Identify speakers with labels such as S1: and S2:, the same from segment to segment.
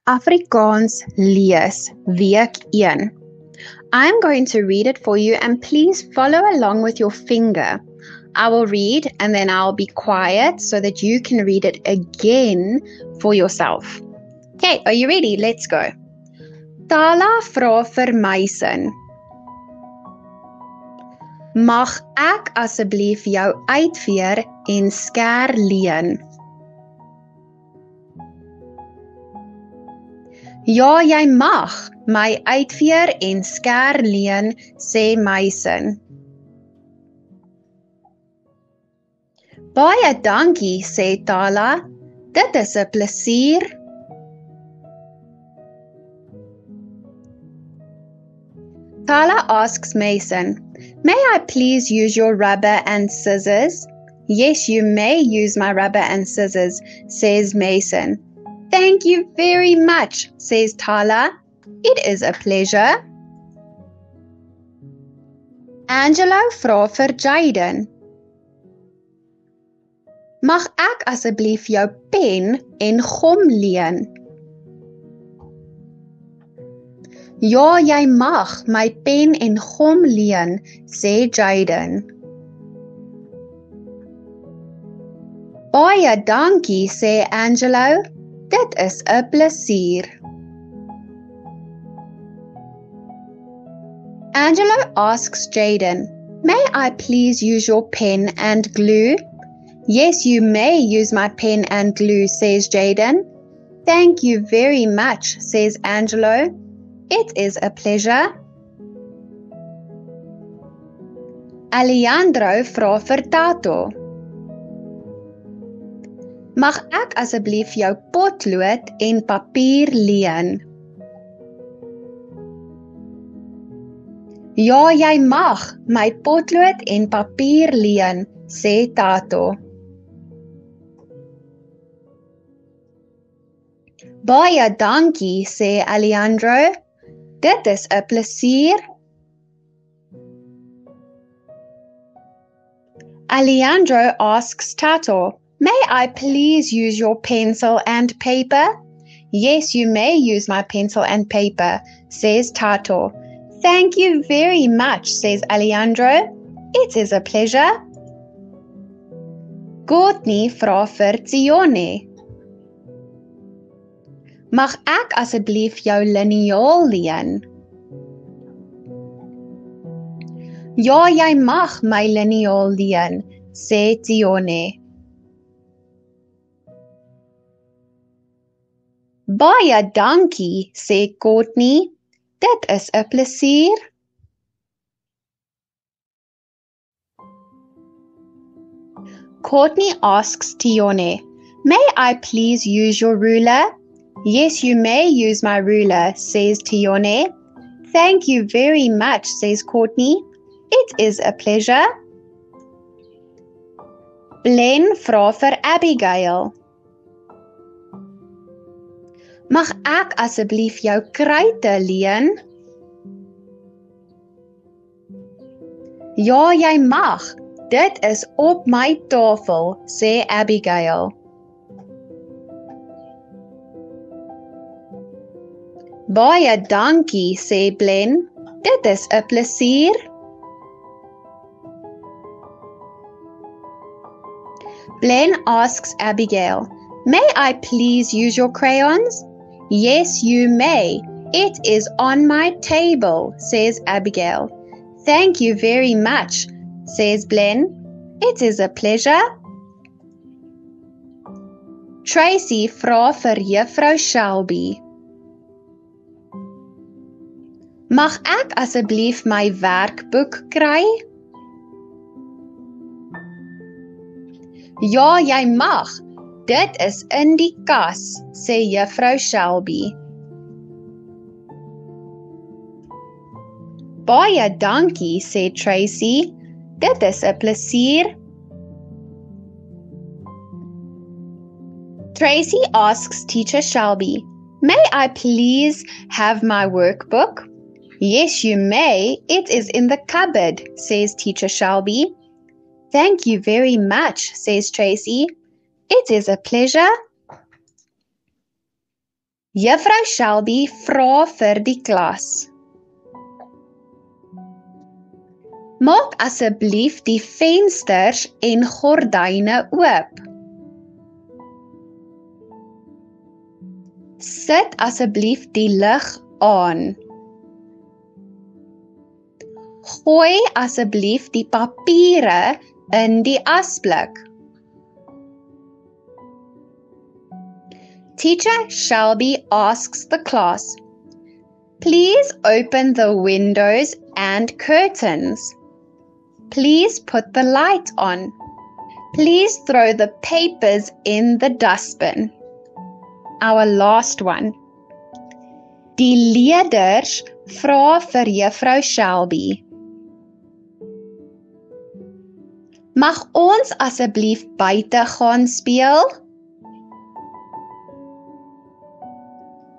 S1: Afrikaans lees, week 1. I'm going to read it for you and please follow along with your finger. I will read and then I'll be quiet so that you can read it again for yourself. Okay, are you ready? Let's go. Tala vra vir Meisen. Mag ek asseblief jou uitveer en skêr leen? Ja, jy mag my uitveer en skêr leen, sê Meisen. Baie dankie, sê Tala. Dit is 'n plesier. Tala asks Mason, may I please use your rubber and scissors? Yes, you may use my rubber and scissors, says Mason. Thank you very much, says Tala. It is a pleasure. Angelo vra vir Jaden. Mag ek asseblief jou pen en gom leen? Ja, jy mag my pen en gom leen, sê Jaden. Baie dankie, sê Angelo. Dit is 'n plesier. Angelo asks Jaden, may I please use your pen and glue? Yes, you may use my pen and glue, says Jaden. Thank you very much, says Angelo. It is a pleasure. Alejandro vra vir Tato. Mag ek asseblief jou potlood en papier leen? Ja, jy mag my potlood en papier leen, sê Tato. Baie dankie, sê Alejandro. Dit is 'n plesier. Alejandro asks Tato, may I please use your pencil and paper? Yes, you may use my pencil and paper, says Tato. Thank you very much, says Alejandro. It is a pleasure. Courtney vra vir Tione. Mag ek asseblief jou liniaal leen? Ja, jy mag my liniaal leen, sê Tione. Baie dankie, sê Courtney. Dit is 'n plesier. Courtney asks Tione, may I please use your ruler? Yes, you may use my ruler, says Tione. Thank you very much, says Courtney. It is a pleasure. Blen vra vir Abigail. Mag ek asseblief jou kruite leen? Ja, jy mag. Dit is op my tafel, sê Abigail. Baie dankie, sê Blen. Dit is 'n plesier. Blen asks Abigail, may I please use your crayons? Yes, you may. It is on my table, says Abigail. Thank you very much, says Blen. It is a pleasure. Tracy vra vir Juffrou Shelby. Mag ek asseblief my werkboek kry? Ja, jy mag. Dit is in die kas, sê Juffrou Shelby. Baie dankie, sê Tracy. Dit is 'n plesier. Tracy asks Teacher Shelby, may I please have my workbook? Yes, you may. It is in the cupboard, says Teacher Shelby. Thank you very much, says Tracy. It is a pleasure. Juffrou Shelby vra vir die klas. Maak asseblief die vensters en gordyne oop. Sit asseblief die lig aan. Gooi asseblief die papiere in die asblik. Teacher Shelby asks the class, please open the windows and curtains. Please put the light on. Please throw the papers in the dustbin. Our last one. Die leerders vra vir Juffrou Shelby. Mag ons asseblief buite gaan speel?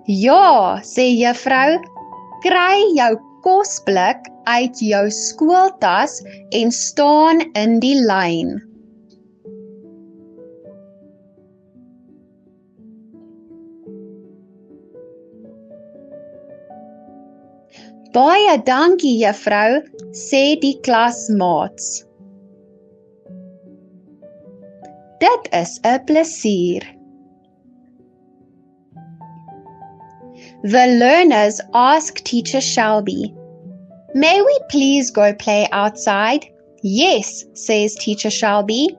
S1: Ja, sê juffrou, kry jou kosblik uit jou skooltas en staan in die lyn. Baie dankie juffrou, sê die klasmaats. Dit is 'n plesier. The learners ask Teacher Shelby, may we please go play outside? Yes, says Teacher Shelby.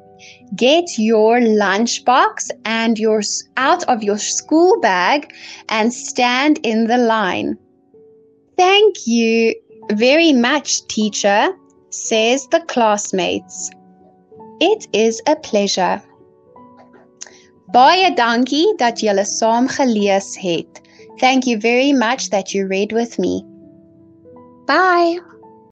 S1: Get your lunchbox and out of your school bag and stand in the line. Thank you very much, teacher, says the classmates. It is a pleasure. Baie dankie dat julle saam gelees het. Thank you very much that you read with me. Bye.